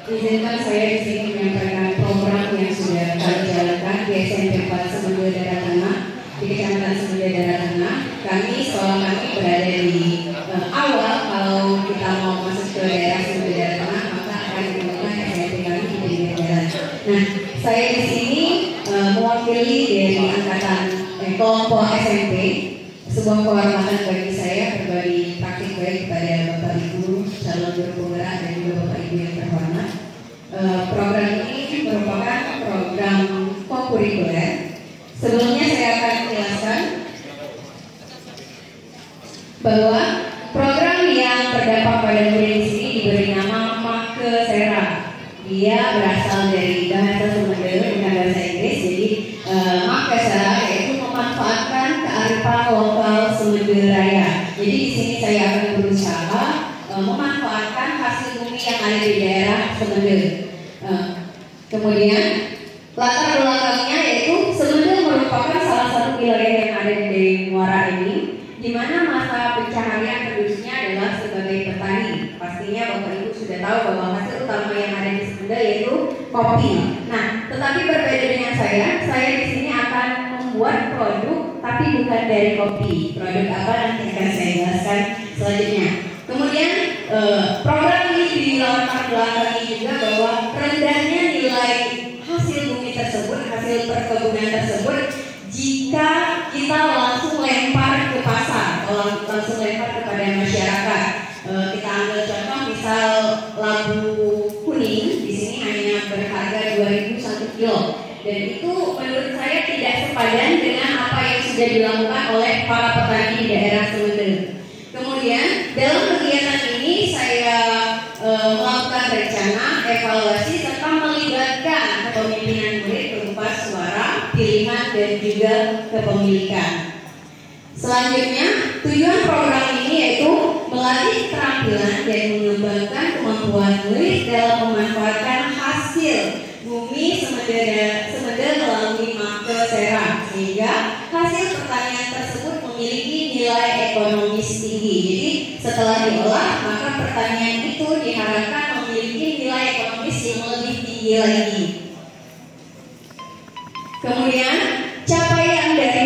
Izinkan saya di sini menyampaikan program yang sudah kami jalankan di SMP 4 Semendul Daerah Tengah, di Kecamatan Semendul Daerah Tengah. Sekolah kami berada di awal kalau kita mau masuk ke daerah Semendul Daerah Tengah, maka akan ditemukan SMP kami di pinggir jalan. Nah, saya di sini mewakili dari angkatan kelompok SMP. Sebuah kehormatan bagi saya berbagi praktik baik kepada Bapak Ibu calon guru penggerak dan juga Bapak Ibu yang terhormat. Program ini merupakan program kokurikuler. Sebelumnya saya akan menjelaskan bahwa program yang terdampak pada murid di sini diberi nama Makesera. Dia berasal dari bahasa Sumedang dengan bahasa Inggris. Jadi Makesera yaitu memanfaatkan kearifan lokal Sumedang Raya. Jadi di sini saya akan berusaha memanfaatkan hasil bumi yang ada di daerah Sumedang. Kemudian latar belakangnya yaitu Sumedang merupakan salah satu wilayah yang ada di Muara ini, di mana masa pencaharian penduduknya adalah sebagai petani. Pastinya Bapak Ibu sudah tahu bahwa hasil utama yang ada di Sumedang yaitu kopi. Nah, tetapi berbeda dengan saya di sini akan membuat produk tapi bukan dari kopi. Produk apa nanti akan saya jelaskan selanjutnya. Kemudian program ini dilatar belakangi juga bahwa rendahnya nilai hasil bumi tersebut, hasil perkebunan tersebut, jika kita langsung lempar ke pasar, langsung lempar kepada masyarakat. Kita ambil contoh misal labu kuning di sini hanya berharga 2.000 1 kilo, dan itu menurut saya tidak sepadan dengan apa yang sudah dilakukan oleh para petani di daerah Sumedang. Kemudian dalam kegiatan ini saya melakukan rencana, evaluasi serta melibatkan kepemimpinan murid berupa suara, pilihan dan juga kepemilikan. Selanjutnya, tujuan program ini yaitu melatih keterampilan dan mengembangkan kemampuan murid dalam memanfaatkan hasil bumi Sumedang melalui Makesera, sehingga hasil pertanian tersebut memiliki nilai ekonomis tinggi. Jadi setelah diolah, maka pertanian itu diharapkan memiliki nilai ekonomis yang lebih tinggi lagi. Kemudian capaian dari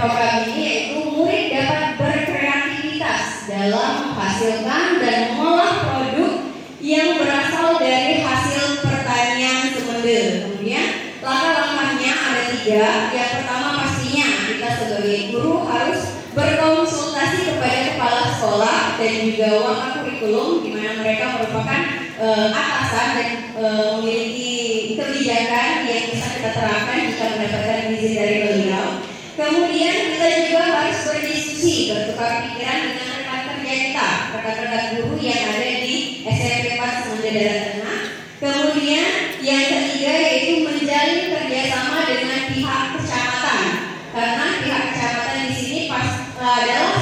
program ini yaitu murid dapat berkreativitas dalam menghasilkan dan mengolah produk yang berasal dari hasil pertanian Sumedang. Kemudian langkah-langkahnya ada 3. Yang pertama pastinya kita sebagai guru harus berkonsultasi kepada kepala sekolah dan juga wakil kurikulum, di mana mereka merupakan atasan dan memiliki kebijakan yang bisa kita terapkan jika mendapatkan izin dari beliau. Kemudian kita juga harus berdiskusi, bertukar pikiran dengan rekan kerja kita, rekan-rekan guru yang ada di SMP 4 Semendul Daerah Tengah. Kemudian yang ketiga yaitu menjalin kerjasama dengan pihak kecamatan, karena pihak kecamatan di sini adalah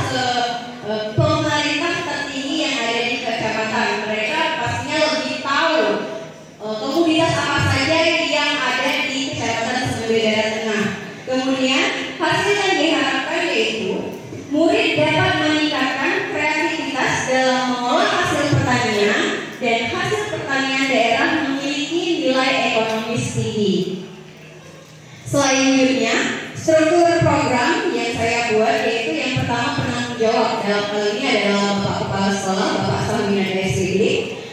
pemerintah tertinggi yang ada di kecamatan. Mereka pastinya lebih tahu komunitas apa saja yang ada di Kecamatan Semendul Daerah Tengah. Kemudian hasil yang diharapkan yaitu murid dapat meningkatkan kreativitas dalam mengolah hasil pertanian dan hasil pertanian daerah memiliki nilai ekonomis tinggi. Selanjutnya, struktur program yang saya buat yaitu yang pertama penanggung jawab, dalam hal ini adalah Bapak Kepala Sekolah, Bapak Sahbina SPD.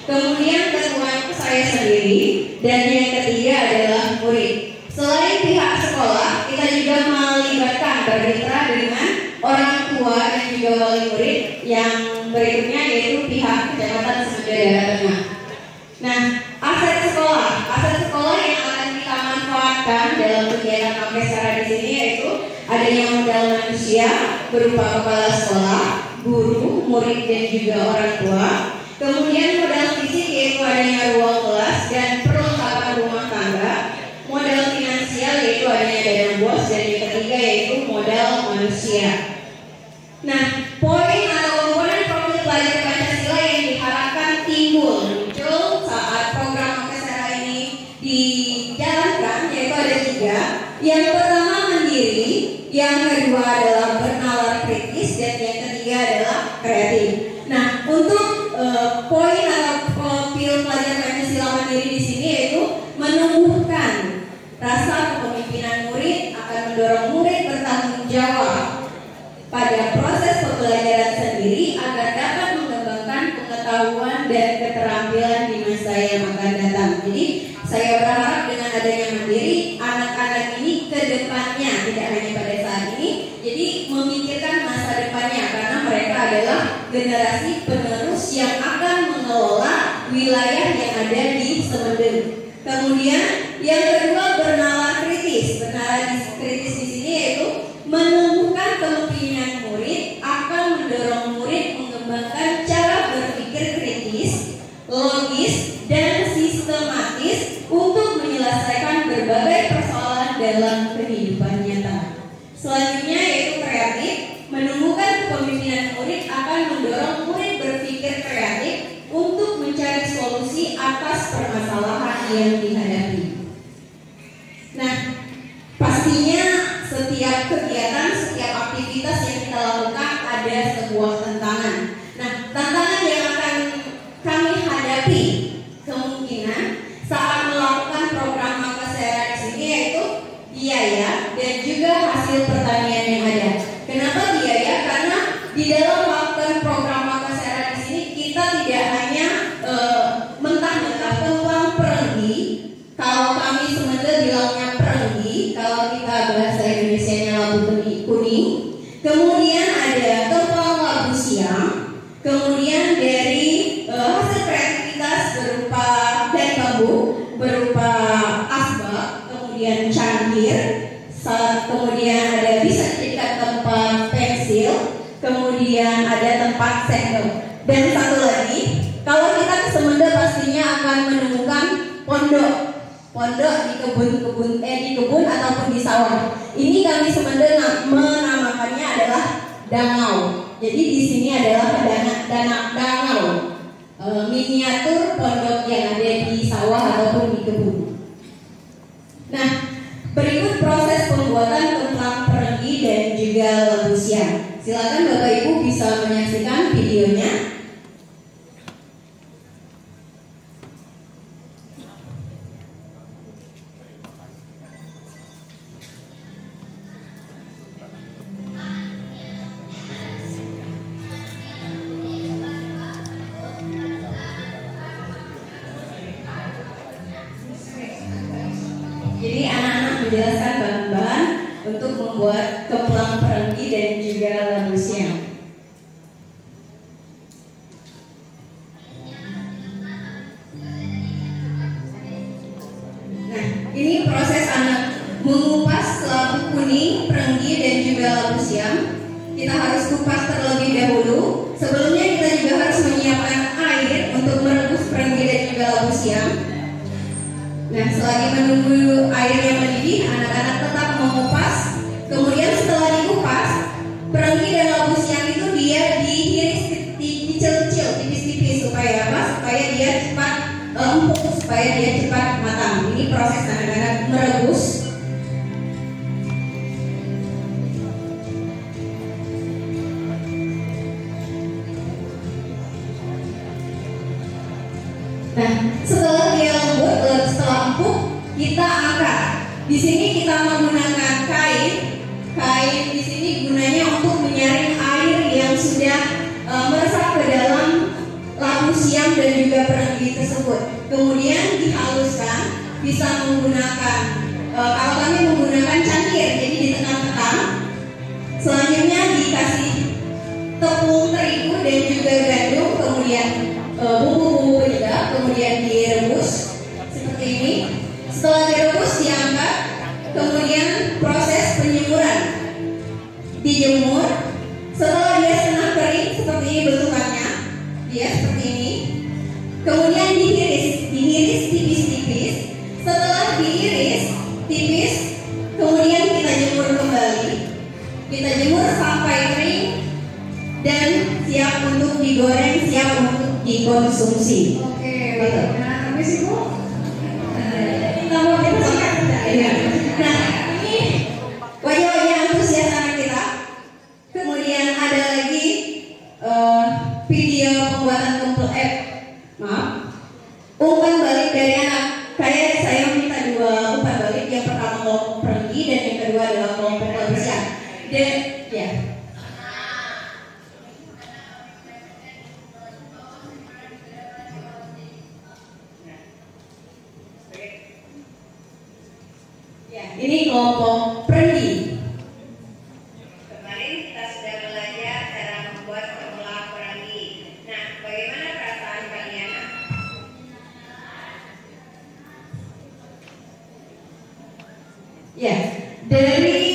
Kemudian ketua saya sendiri, dan yang ketiga adalah murid. Selain pihak sekolah, kita juga melibatkan bermitra dengan orang tua dan juga wali murid. Yang berikutnya yaitu pihak Kecamatan Semendul Daerah Tengah. Nah, aset sekolah yang akan kita manfaatkan dalam kegiatan Makesera di sini yaitu adanya modal manusia berupa kepala sekolah, guru, murid dan juga orang tua. Kemudian modal fisik yaitu adanya ruang kelas dan perlengkapan rumah tangga. Modal finansial yaitu adanya dana bos, dan yang ketiga yaitu modal manusia. Nah, poin atau komponen profil pelajar Pancasila yang diharapkan muncul saat program Makesera ini dijalankan yaitu ada 3. Yang pertama mandiri, yang kedua adalah bernalar kritis, dan yang ketiga adalah kreatif. Nah, untuk dan keterampilan di masa yang akan datang. Jadi saya berharap dengan adanya Mandiri, anak-anak ini ke depannya, tidak hanya pada saat ini, jadi memikirkan masa depannya, karena mereka adalah generasi penerus yang akan mengelola wilayah yang ada di Semenden. Kemudian yang kedua, bernalar kritis. Bernalar kritis di sini yaitu menemukan kemungkinan murid akan mendorong murid mengembangkan cara berpikir kritis, logis, dan sistematis untuk menyelesaikan berbagai persoalan dalam kehidupan nyata. Selanjutnya yaitu kreatif. Menemukan kepemimpinan murid akan mendorong murid berpikir kreatif untuk mencari solusi atas permasalahan yang dihadapi. Nah, pastinya setiap kegiatan, setiap aktivitas yang kita lakukan ada sebuah tantangan. Nah, tantangan yang akan kami hadapi kemungkinan saat melakukan program Makasera di sini yaitu biaya dan juga hasil pertanian yang ada. Kenapa biaya? Karena di dalam melakukan program Makasera di sini kita tidak hanya mentah-mentah peluang perenggi. Kalau kami Semenden bilangnya perenggi, kalau kita bahasa Indonesianya labu kuning. Kemudian ada kepala labu siam. Kemudian dari hasil kreativitas berupa dari bambu, berupa asbak, kemudian cangkir, kemudian ada bisa dijadikan tempat pensil, kemudian ada tempat sendok. Dan satu lagi, kalau kita ke Semenden pastinya akan menemukan pondok di kebun ataupun di sawah. Ini kami Semenden menamakannya adalah dangau. Jadi di sini adalah dangau, miniatur pondok yang ada di sawah ataupun di kebun. Nah, berikut proses pembuatan kemplang perenggi dan juga labu siam. Silakan Bapak Ibu bisa menyaksikan videonya. Jadi anak-anak menjelaskan bahan-bahan untuk membuat kemplang perenggi dan juga labu siam. Nah, ini proses anak mengupas labu kuning, perenggi dan juga labu siam. Kita harus kupas terlebih dahulu. Sebelumnya kita juga harus menyiapkan air untuk merebus perenggi dan juga labu siam. Nah, selagi menunggu airnya mendidih, anak-anak tetap mengupas. Kemudian setelah dikupas, perenggi dan labu siam itu dia diiris kecil-kecil, tipis-tipis supaya apa? Supaya dia cepat empuk, supaya dia cepat matang. Ini proses anak-anak merebus. Nah, setelah dia lembut, setelah empuk, kita angkat. Di sini kita menggunakan kain. Kain di sini gunanya untuk menyaring air yang sudah meresap ke dalam labu siam dan juga perenggi tersebut. Kemudian dihaluskan, bisa menggunakan kalau kami menggunakan cangkir, jadi ditekan-tekan. Selanjutnya dikasih tepung terigu dan juga gandum, kemudian bumbu-bumbu penyedap, kemudian direbus seperti ini. Setelah direbus diangkat, kemudian proses penjemuran. Dijemur. Setelah dia setengah kering seperti ini bentukannya, dia seperti ini. Kemudian diiris tipis-tipis. Setelah diiris tipis, kemudian kita jemur kembali. Kita jemur sampai kering dan siap untuk digoreng, siap untuk dikonsumsi. Oke, nah, habis itu nah, ini wajah-wajah antusias anak kita. Kemudian ada lagi video pembuatan umpan balik dari anak. Saya minta 2 umpan balik. Yang pertama kelompok pergi dan yang kedua adalah kelompok labusiam. Dan ya. Ini kelompok Perendi. Kemarin kita sudah belajar cara membuat formula perendi. Nah, bagaimana perasaan kalian? Ya, dari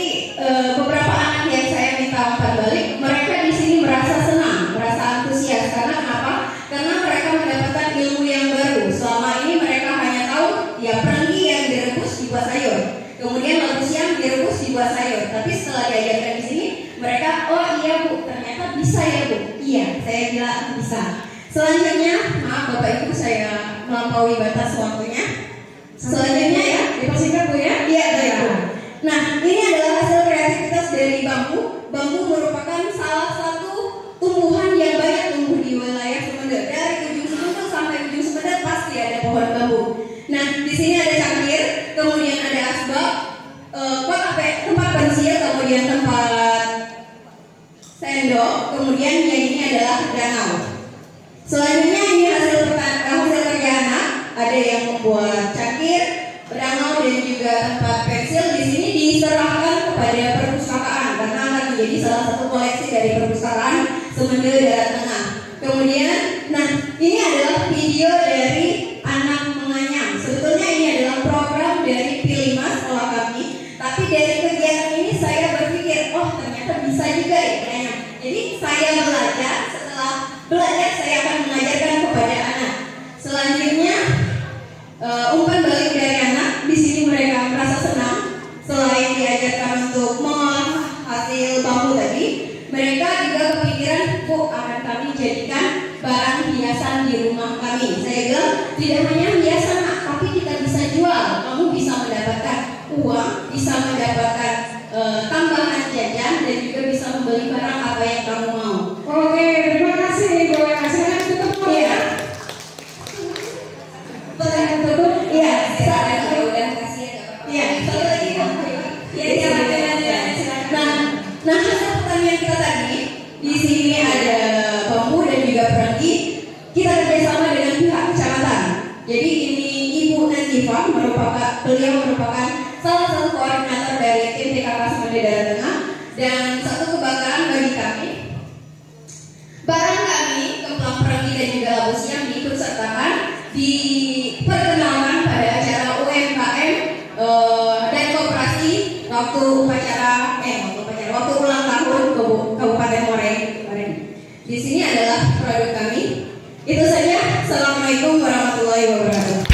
beberapa anak yang saya minta umpan balik, mereka di sini merasa senang, merasa antusias. Karena kenapa? Karena mereka mendapatkan ilmu yang baru. Selama ini mereka hanya tahu ya perendi yang direbus dibuat sayur, kemudian labu siam direbus dibuat sayur. Tapi setelah diajarkan di sini, mereka oh iya Bu, ternyata bisa ya Bu. Iya, saya bilang bisa. Selanjutnya, maaf Bapak Ibu, saya melampaui batas waktunya. Selanjutnya ya, dipersingkat Bu ya. Iya, baik Bu. Nah, ini adalah hasil kreativitas dari bambu. Bambu merupakan salah satu tumbuhan yang banyak tumbuh di wilayah Sumedang. Dari ujung Sumedang sampai ujung Sumedang pasti ada pohon bambu. Nah, di sini ada cangkir, kemudian ada asbak, tempat pensil, kemudian tempat sendok, kemudian yang ini adalah danau. Selanjutnya ini hasil kerja anak. Ada yang membuat cangkir, danau dan juga tempat pensil. Di sini diserahkan kepada perpustakaan karena akan menjadi salah satu koleksi dari perpustakaan Sumedang Daerah Tengah. Kemudian, nah ini adalah video dari anak menganyam. Sebetulnya ini adalah program dari Pilimas sekolah kami. Tapi dari kegiatan ini saya berpikir, oh ternyata bisa juga ya menganyam. Jadi saya belajar, setelah belajar saya akan mengajarkan kepada anak. Selanjutnya umpan balik dari anak. Di sini mereka merasa senang. Selain diajarkan untuk mengolah hasil bambu tadi, mereka juga kepikiran, Bu, akan kami jadikan barang hiasan di rumah kami. Saya bilang tidak hanya hiasan, tapi kita bisa jual. Kamu bisa mendapatkan uang, bisa mendapatkan tambahan jajan, dan juga bisa membeli barang apa yang kamu mau. Oke, terima kasih Bu. Saya tutup Bu. Iya. Saya tutup. Iya, Saya udah kasih ya. iya, satu lagi Bu. Iya, silakan. Nah, hasil pertanian kita tadi di sini ada bambu dan juga perangi. Kita kerjasama dengan pihak kecamatan. Jadi ini Ibu Nazifah beliau merupakan salah satu koordinator dari tim TKK Sumedang Daerah Tengah, dan satu kebanggaan bagi kami. Barang kami, kemplang perangi dan juga labu siam diikut sertakan di perkenalan pada acara UMKM dan koperasi waktu ulang tahun Kabupaten Morenin kemarin. Di sini adalah produk kami. Itu saja. Assalamualaikum warahmatullahi wabarakatuh.